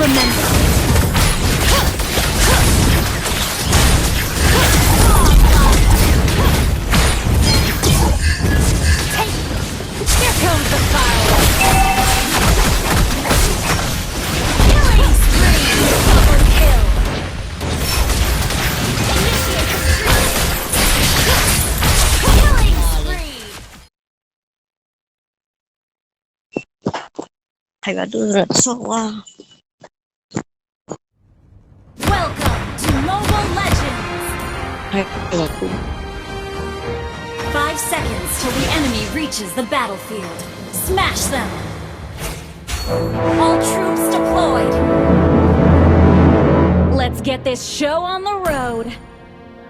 Remember. Here comes the fireworks! Killing spree! Double kill! Initiate retreat! Killing spree! Welcome to Mobile Legends! 5 seconds till the enemy reaches the battlefield. Smash them! All troops deployed! Let's get this show on the road.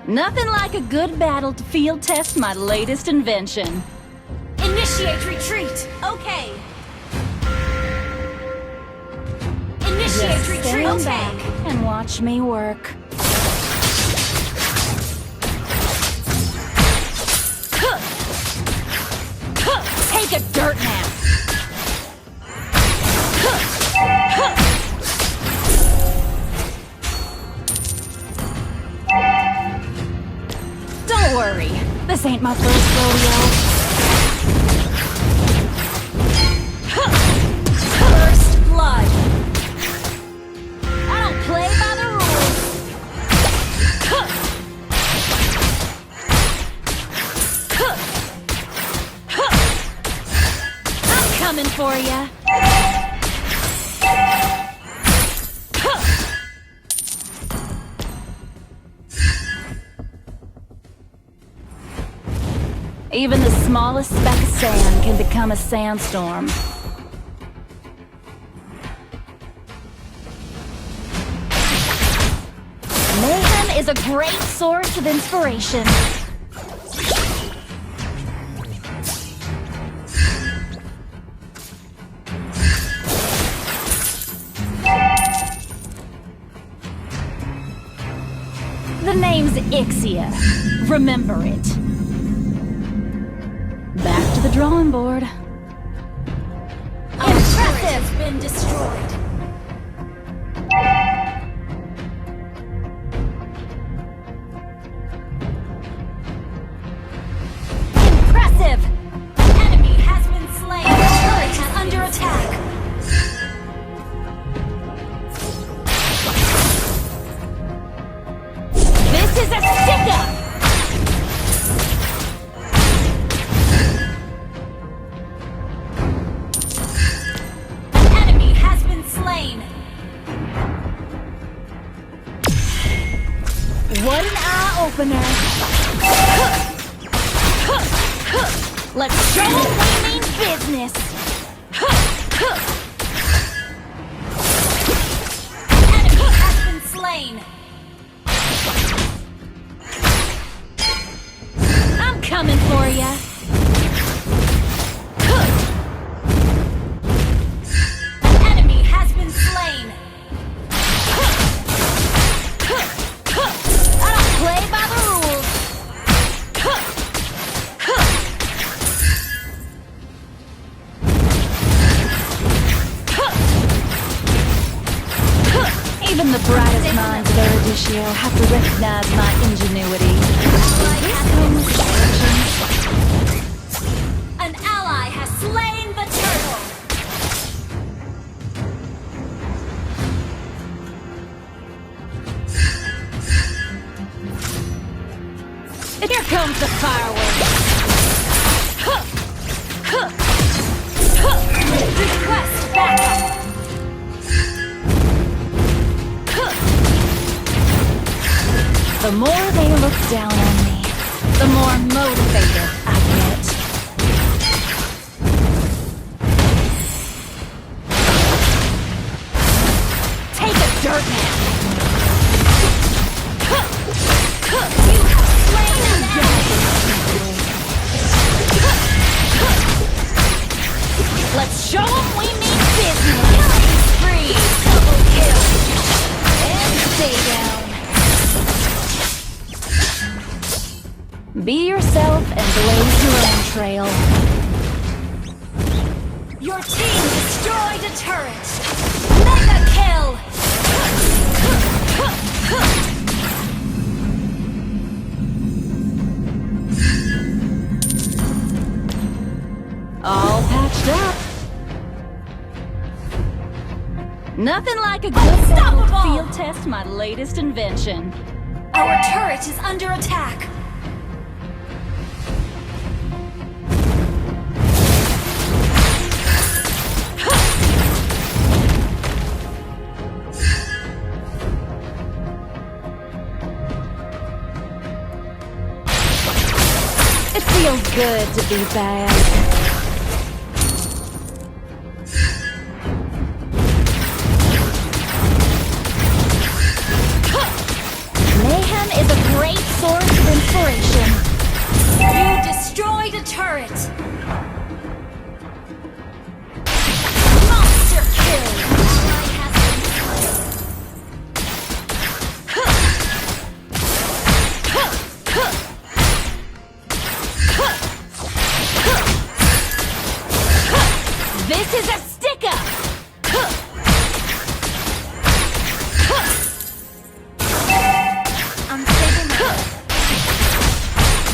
Nothing like a good battle to field test my latest invention. Initiate retreat! Okay. Initiate retreat! Okay. And watch me work. Take a dirt nap! Don't worry, this ain't my first rodeo. First blood! I don't play by the coming for ya. Even the smallest speck of sand can become a sandstorm. Mayhem is a great source of inspiration. The name's Ixia. Remember it. Back to the drawing board. Our turret has been destroyed. Impressive! An enemy has been slain. The turret is under attack. This is a stick-up! An enemy has been slain. What an eye-opener! Let's show them we mean business! An enemy has been slain. Coming for ya. An enemy has been slain. I don't play by the rules. Even the brightest minds of Erudicio have to recognize my ingenuity. An ally has slain the turtle! Here comes the fireworks! Request backup! The more they look down on me, the more motivated I get. Take a dirt nap! You have slain an enemy! Let's show them we mean business! Killing spree! Double kill! And stay down! Be yourself and blaze your own trail. Your team destroyed a turret! Mega kill! Nothing like a good battle to field test my latest invention. Our turret is under attack. It feels good to be bad. Mayhem is a great source of inspiration. You destroyed a turret. Monster kill. Ally has been This is a stick-up!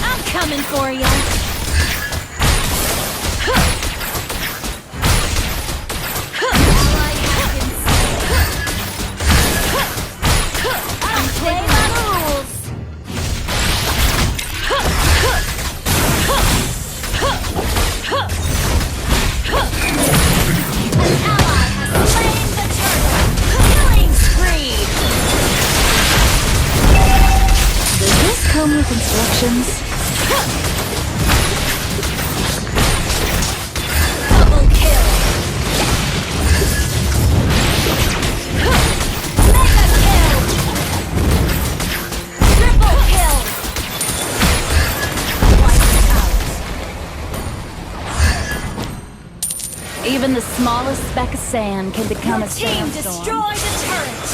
I'm coming for you. I'm playing by the rules. An ally has slain the turtle. Killing spree. Does this come with instructions? double kill. Mega kill. Triple kill. Wiped out. Even the smallest speck of sand can become Your a team sandstorm. destroyed a turret.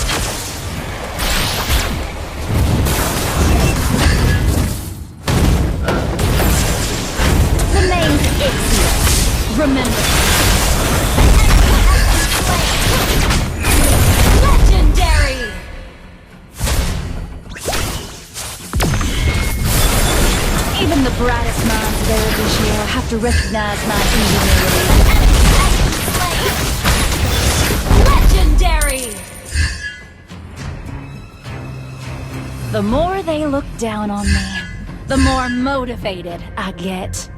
The name's Ixion. Remember. Legendary. Even the brightest minds of Erudition have to recognize my ingenuity. Legendary. The more they look down on me, the more motivated I get.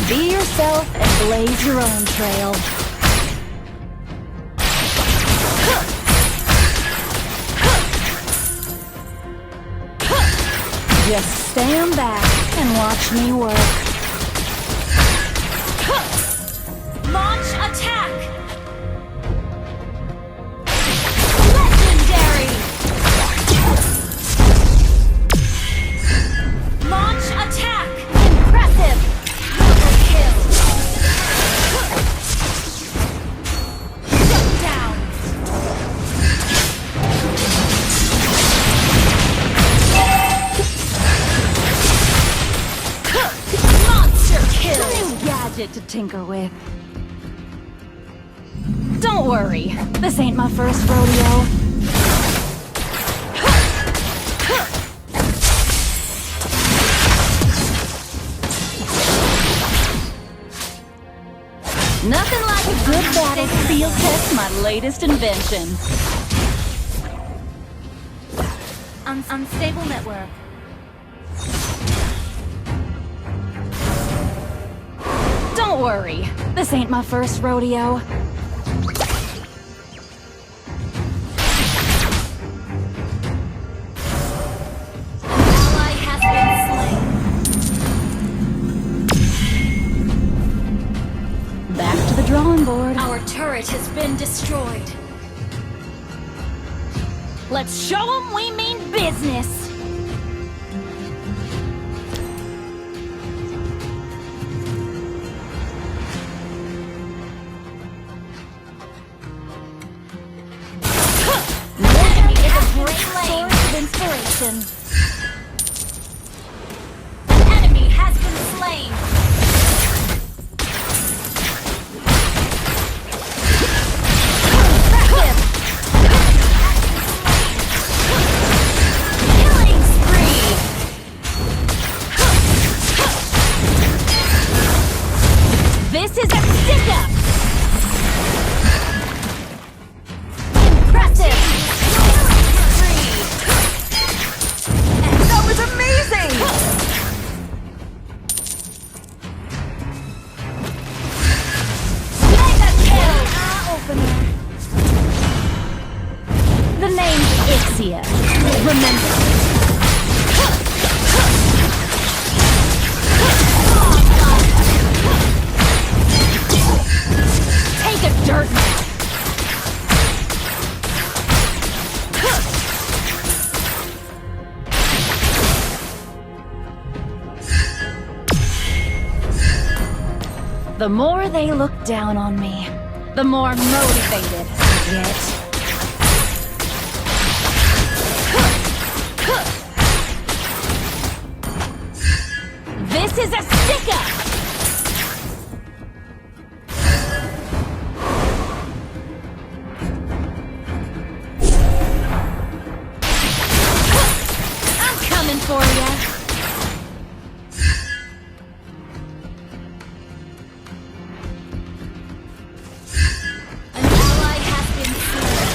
Be yourself and blaze your own trail. Just stand back and watch me work. Launch attack. Legendary. Launch attack. Impressive! Double kill. Shut down. Monster kill. New gadget to tinker with. Don't worry, this ain't my first rodeo. Nothing like a good battle to field test my latest invention. Unstable network. Don't worry, this ain't my first rodeo. Ally has been slain. Back to the drawing board. Our turret has been destroyed. Let's show them we mean business. Enemy is a great Source of inspiration. Enemy has been slain. Killing spree. This is a stick-up! Impressive! That was amazing! Mega kill! Opener. The name's Ixia. Remember. Take a dirt nap. The more they look down on me, the more motivated I get. This is a stick-up! I'm coming for ya! An ally has been slain.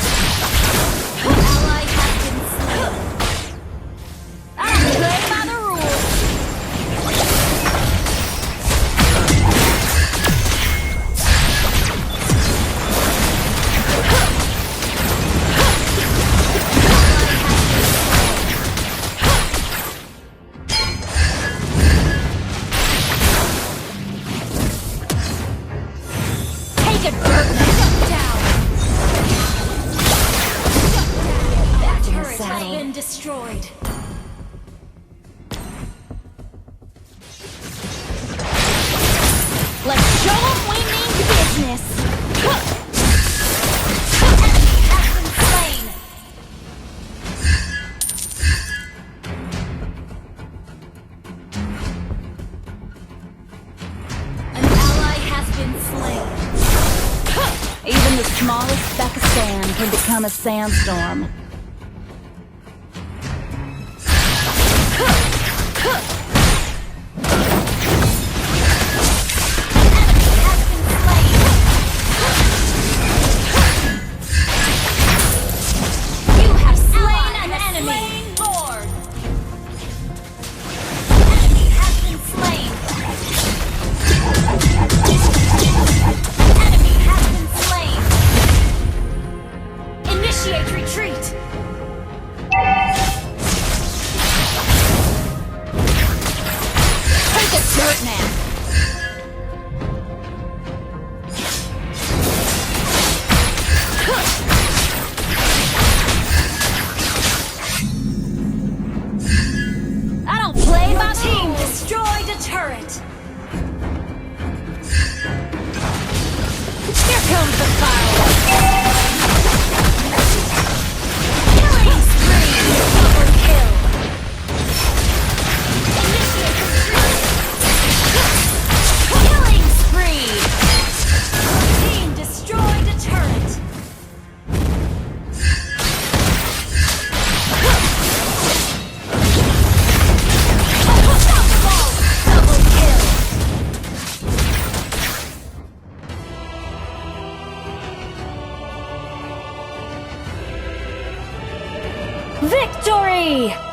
An ally has been slain. I don't play by the rules! Take a dirt nap. Down. That in the turret has saddle. been destroyed. Let's show 'em we mean business! Enemy has been slain. An ally has been slain. Even the smallest speck of sand can become a sandstorm. Has been slain. You have slain an enemy. Lord. Enemy has been slain. Enemy has been slain. Initiate retreat. Take a dirt nap! I don't play Your by team rules. destroyed a turret. Here comes the fireworks! Killing spree. Double kill. Initiate retreat. Killing spree. Team destroyed a turret. Unstoppable. Double kill. Victory!